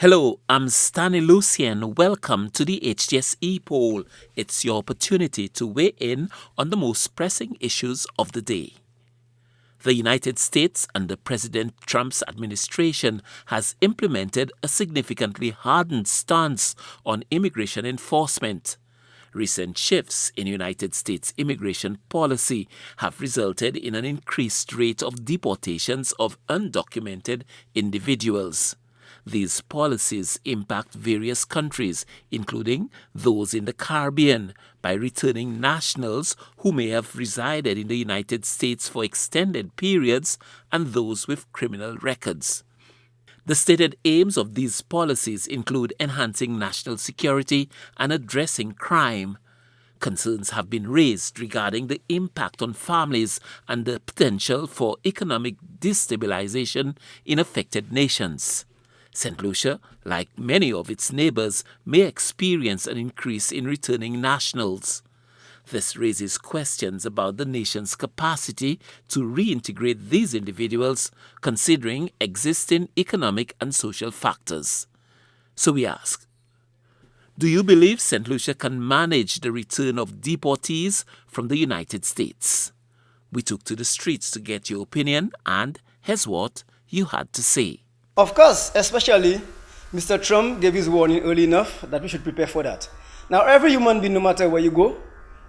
Hello, I'm Saint Lucia and welcome to the HTS Epoll. It's your opportunity to weigh in on the most pressing issues of the day. The United States under President Trump's administration has implemented a significantly hardened stance on immigration enforcement. Recent shifts in United States immigration policy have resulted in an increased rate of deportations of undocumented individuals. These policies impact various countries, including those in the Caribbean, by returning nationals who may have resided in the United States for extended periods and those with criminal records. The stated aims of these policies include enhancing national security and addressing crime. Concerns have been raised regarding the impact on families and the potential for economic destabilization in affected nations. Saint Lucia, like many of its neighbors, may experience an increase in returning nationals. This raises questions about the nation's capacity to reintegrate these individuals, considering existing economic and social factors. So we ask, do you believe Saint Lucia can manage the return of deportees from the United States? We took to the streets to get your opinion, and here's what you had to say. Of course, especially Mr. Trump gave his warning early enough that we should prepare for that. Now, every human being, no matter where you go,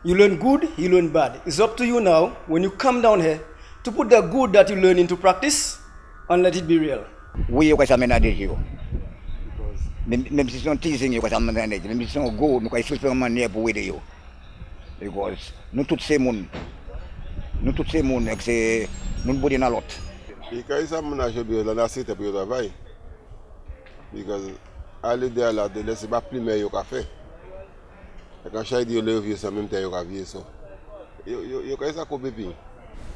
you learn good, you learn bad. It's up to you now, when you come down here, to put the good that you learn into practice and let it be real. Oui, kwa sababu ndio. Même si sont teasing kwa sababu ndio. Même si sont go, nous kwa super manière pour aider yo. Because nous tous ces monde c'est nous body na lot. Because I'm not sure that I sit up your travail. Because aller there là de laisser pas plus meilleur café. Et quand chaque dia lever ça même temps yo café ça. Yo quand ça coupe bien.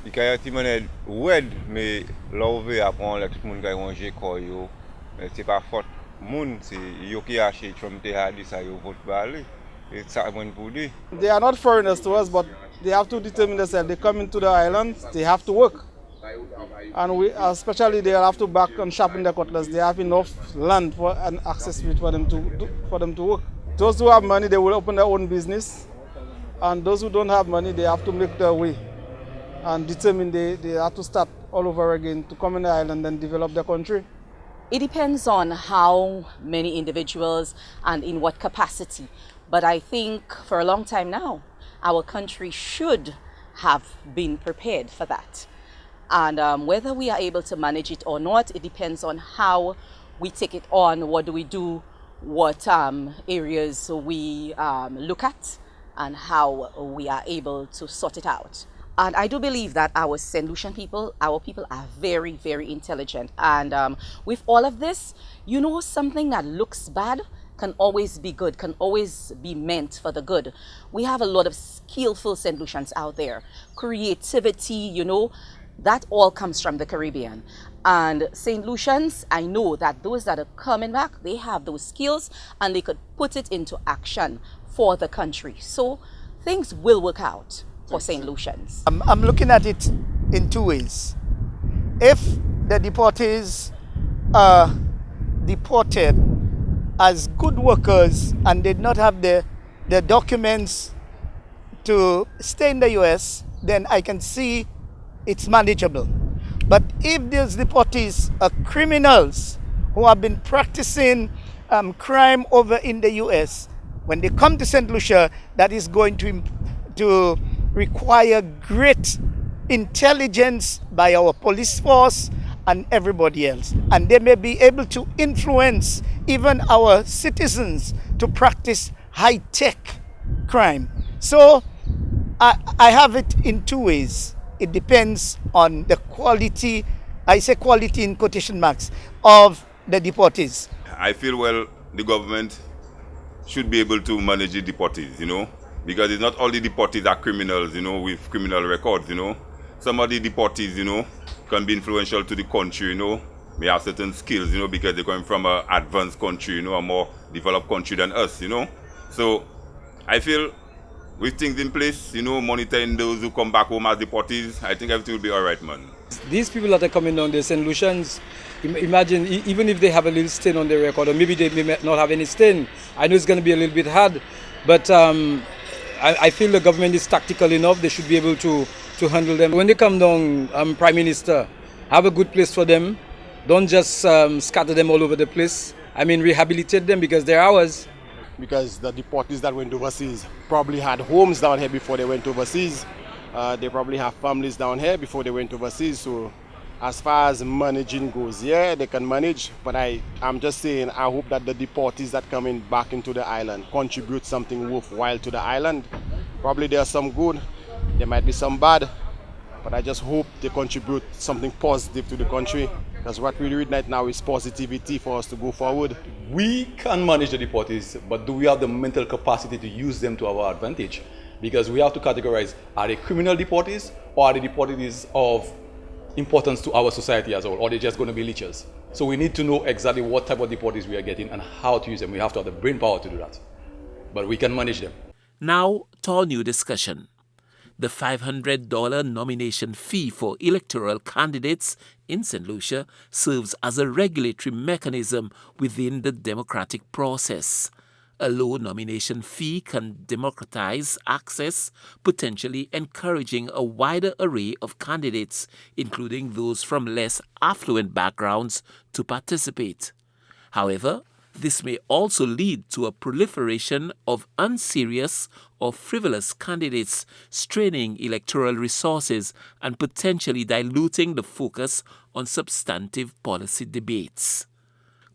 Il y a des gens qui mais là où veut apprendre tout le monde qui manger quoi yo. Mais c'est pas faute monde c'est yo qui a acheté Trump te a dit ça yo vote balé. Et ça bon pour lui. They are not foreigners to us, but they have to determine themselves. They come into the island, they have to work. And we, especially, they have to back and sharpen their cutlass. They have enough land for and access for them to work. Those who have money, they will open their own business, and those who don't have money, they have to make their way and determine they have to start all over again to come in the island and develop their country. It depends on how many individuals and in what capacity. But I think for a long time now, our country should have been prepared for that. And whether we are able to manage it or not, it depends on how we take it on, what do we do, what areas we look at, and how we are able to sort it out. And I do believe that our Saint Lucian people, our people are very, very intelligent. And with all of this, you know, something that looks bad can always be good, can always be meant for the good. We have a lot of skillful Saint Lucians out there. Creativity, you know, that all comes from the Caribbean. And St. Lucians, I know that those that are coming back, they have those skills and they could put it into action for the country. So things will work out for St. Lucians. I'm looking at it in two ways. If the deportees are deported as good workers and did not have the documents to stay in the US, then I can see it's manageable. But if these deportees are criminals who have been practicing crime over in the US, when they come to St. Lucia, that is going to require great intelligence by our police force and everybody else. And they may be able to influence even our citizens to practice high-tech crime. So I have it in two ways. It depends on the quality, I say quality in quotation marks, of the deportees. I feel, well, the government should be able to manage the deportees, you know, because it's not all the deportees are criminals, you know, with criminal records, you know. Some of the deportees, you know, can be influential to the country, you know, may have certain skills, you know, because they're coming from an advanced country, you know, a more developed country than us, you know. So I feel with things in place, monitoring those who come back home as deportees, I think everything will be all right, man. These people that are coming down, the Saint Lucians, imagine even if they have a little stain on their record, or maybe they may not have any stain. I know it's going to be a little bit hard, but I feel the government is tactical enough. They should be able to handle them. When they come down, Prime Minister, have a good place for them. Don't just scatter them all over the place. I mean, rehabilitate them because they're ours. Because the deportees that went overseas probably had homes down here before they went overseas. They probably have families down here before they went overseas. So as far as managing goes, yeah, they can manage. But I'm just saying, I hope that the deportees that coming back into the island contribute something worthwhile to the island. Probably there are some good, there might be some bad. But I just hope they contribute something positive to the country. Because what we read right now is positivity for us to go forward. We can manage the deportees, but do we have the mental capacity to use them to our advantage? Because we have to categorize, are they criminal deportees or are they deportees of importance to our society as a whole, or are they just going to be leechers? So we need to know exactly what type of deportees we are getting and how to use them. We have to have the brain power to do that. But we can manage them. Now to our new discussion. The $500 nomination fee for electoral candidates in Saint Lucia serves as a regulatory mechanism within the democratic process. A low nomination fee can democratize access, potentially encouraging a wider array of candidates, including those from less affluent backgrounds, to participate. However, this may also lead to a proliferation of unserious or frivolous candidates, straining electoral resources and potentially diluting the focus on substantive policy debates.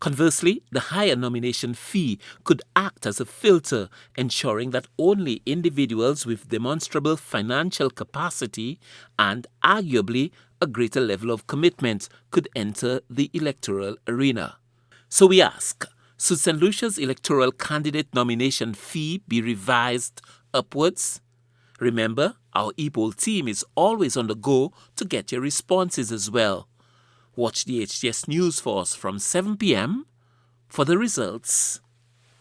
Conversely, the higher nomination fee could act as a filter, ensuring that only individuals with demonstrable financial capacity and arguably a greater level of commitment could enter the electoral arena. So we ask, should St. Lucia's electoral candidate nomination fee be revised upwards? Remember, our Epoll team is always on the go to get your responses as well. Watch the HTS News Force from 7 p.m. for the results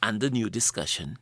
and the new discussion.